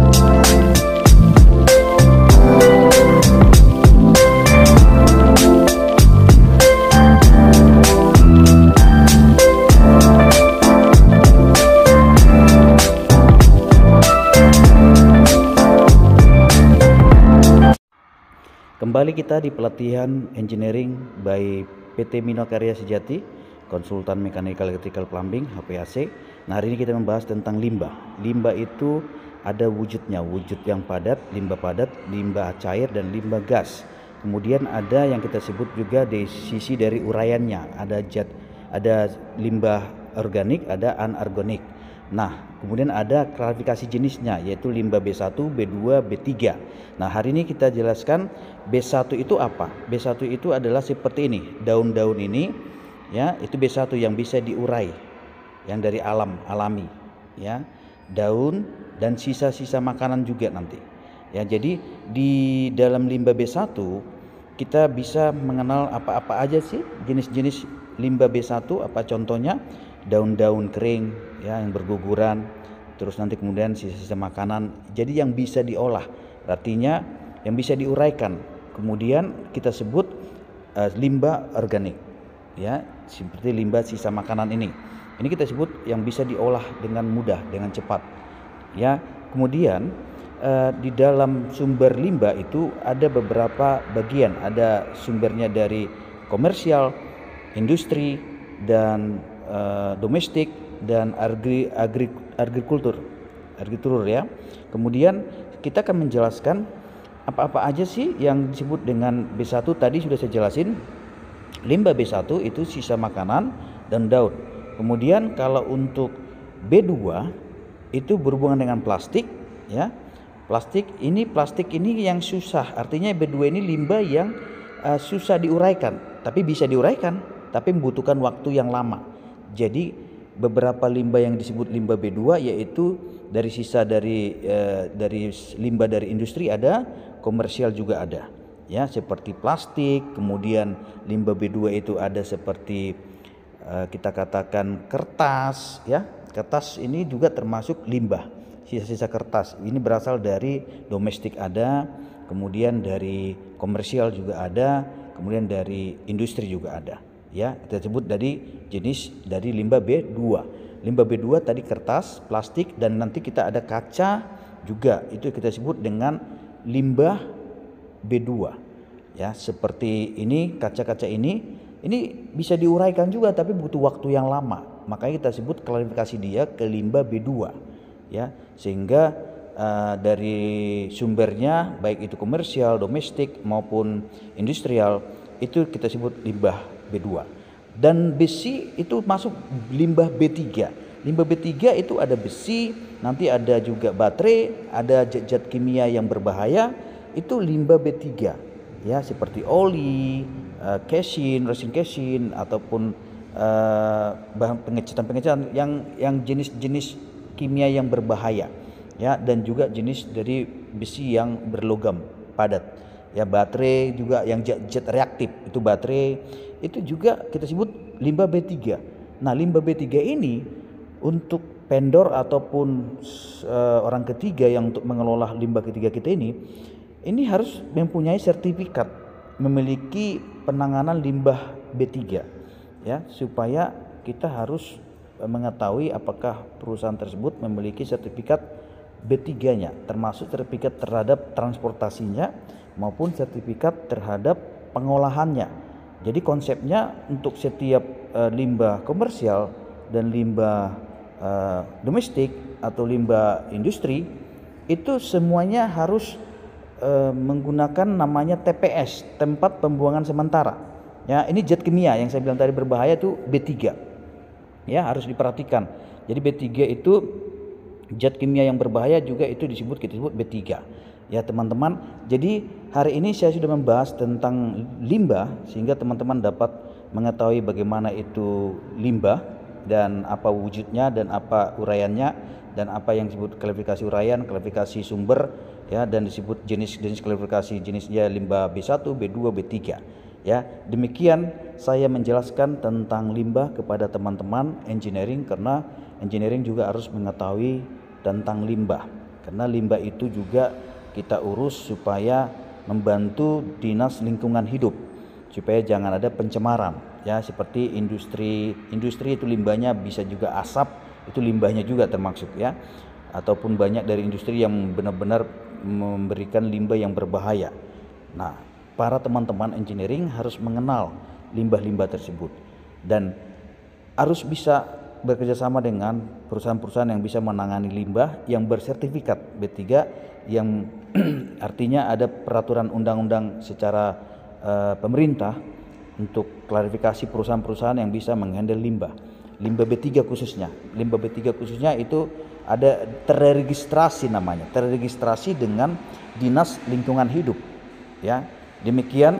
Kembali kita di pelatihan engineering by PT Minokarya Sejati, konsultan mechanical electrical plumbing HPAC. Nah, hari ini kita membahas tentang limbah. Limbah itu ada wujudnya, wujud yang padat, limbah cair dan limbah gas. Kemudian ada yang kita sebut juga di sisi dari uraiannya, ada limbah organik, ada anorganik. Nah, kemudian ada klasifikasi jenisnya, yaitu limbah B1, B2, B3. Nah, hari ini kita jelaskan B1 itu apa. B1 itu adalah seperti ini, daun-daun ini, ya, itu B1 yang bisa diurai, yang dari alami, ya, daun dan sisa-sisa makanan juga nanti. Ya, jadi di dalam limbah B1 kita bisa mengenal apa-apa aja sih jenis-jenis limbah B1, apa contohnya? Daun-daun kering, ya, yang berguguran, terus nanti kemudian sisa-sisa makanan, jadi yang bisa diolah, artinya yang bisa diuraikan. Kemudian kita sebut limbah organik, ya, seperti limbah sisa makanan ini kita sebut yang bisa diolah dengan mudah, dengan cepat, ya. Kemudian di dalam sumber limbah itu ada beberapa bagian, ada sumbernya dari komersial, industri, dan domestik, dan agrikultur, ya. Kemudian kita akan menjelaskan apa-apa aja sih yang disebut dengan B1. Tadi sudah saya jelasin, limbah B1 itu sisa makanan dan daun. Kemudian kalau untuk B2 itu berhubungan dengan plastik, ya. Plastik ini yang susah, artinya B2 ini limbah yang susah diuraikan, tapi bisa diuraikan, tapi membutuhkan waktu yang lama. Jadi beberapa limbah yang disebut limbah B2 yaitu dari sisa dari limbah dari industri ada, komersial juga ada, ya, seperti plastik. Kemudian limbah B2 itu ada seperti kita katakan kertas, ya. Kertas ini juga termasuk limbah, sisa-sisa kertas. Ini berasal dari domestik ada, kemudian dari komersial juga ada, kemudian dari industri juga ada. Ya, kita sebut dari jenis dari limbah B2. Limbah B2 tadi kertas, plastik, dan nanti kita ada kaca juga. Itu kita sebut dengan limbah B2. Ya, seperti ini, kaca-kaca ini bisa diuraikan juga tapi butuh waktu yang lama. Makanya kita sebut klasifikasi dia ke limbah B2. Ya, sehingga dari sumbernya baik itu komersial, domestik maupun industrial itu kita sebut limbah B2. Dan besi itu masuk limbah B3. Limbah B3 itu ada besi, nanti ada juga baterai, ada zat-zat kimia yang berbahaya, itu limbah B3. Ya, seperti oli, resin kesin, ataupun bahan pengecatan yang jenis-jenis kimia yang berbahaya, ya, dan juga jenis dari besi yang berlogam padat. Ya, baterai juga yang zat reaktif, itu baterai itu juga kita sebut limbah B3. Nah, limbah B3 ini untuk vendor ataupun orang ketiga yang untuk mengelola limbah ketiga kita ini harus mempunyai sertifikat memiliki penanganan limbah B3, ya, supaya kita harus mengetahui apakah perusahaan tersebut memiliki sertifikat B3-nya, termasuk sertifikat terhadap transportasinya maupun sertifikat terhadap pengolahannya. Jadi konsepnya untuk setiap limbah komersial dan limbah domestik atau limbah industri itu semuanya harus menggunakan namanya TPS, tempat pembuangan sementara. Ya, ini zat kimia yang saya bilang tadi berbahaya itu B3. Ya, harus diperhatikan. Jadi B3 itu zat kimia yang berbahaya juga itu kita sebut B3. Ya, teman-teman. Jadi hari ini saya sudah membahas tentang limbah sehingga teman-teman dapat mengetahui bagaimana itu limbah dan apa wujudnya dan apa uraiannya dan apa yang disebut klasifikasi uraian, klasifikasi sumber, ya, dan disebut jenis-jenis klasifikasi jenisnya limbah B1, B2, B3. Ya, demikian saya menjelaskan tentang limbah kepada teman-teman engineering, karena engineering juga harus mengetahui tentang limbah. karena limbah itu juga kita urus supaya membantu dinas lingkungan hidup supaya jangan ada pencemaran ya, seperti industri itu limbahnya bisa juga asap, itu limbahnya juga termasuk ya, ataupun banyak dari industri yang benar-benar memberikan limbah yang berbahaya. Nah, para teman-teman engineering harus mengenal limbah-limbah tersebut dan harus bisa bekerja sama dengan perusahaan-perusahaan yang bisa menangani limbah yang bersertifikat B3, yang artinya ada peraturan undang-undang secara pemerintah untuk klarifikasi perusahaan-perusahaan yang bisa menghandle limbah B3 khususnya. Limbah B3 khususnya itu ada terregistrasi, namanya terregistrasi dengan Dinas Lingkungan Hidup ya. Demikian.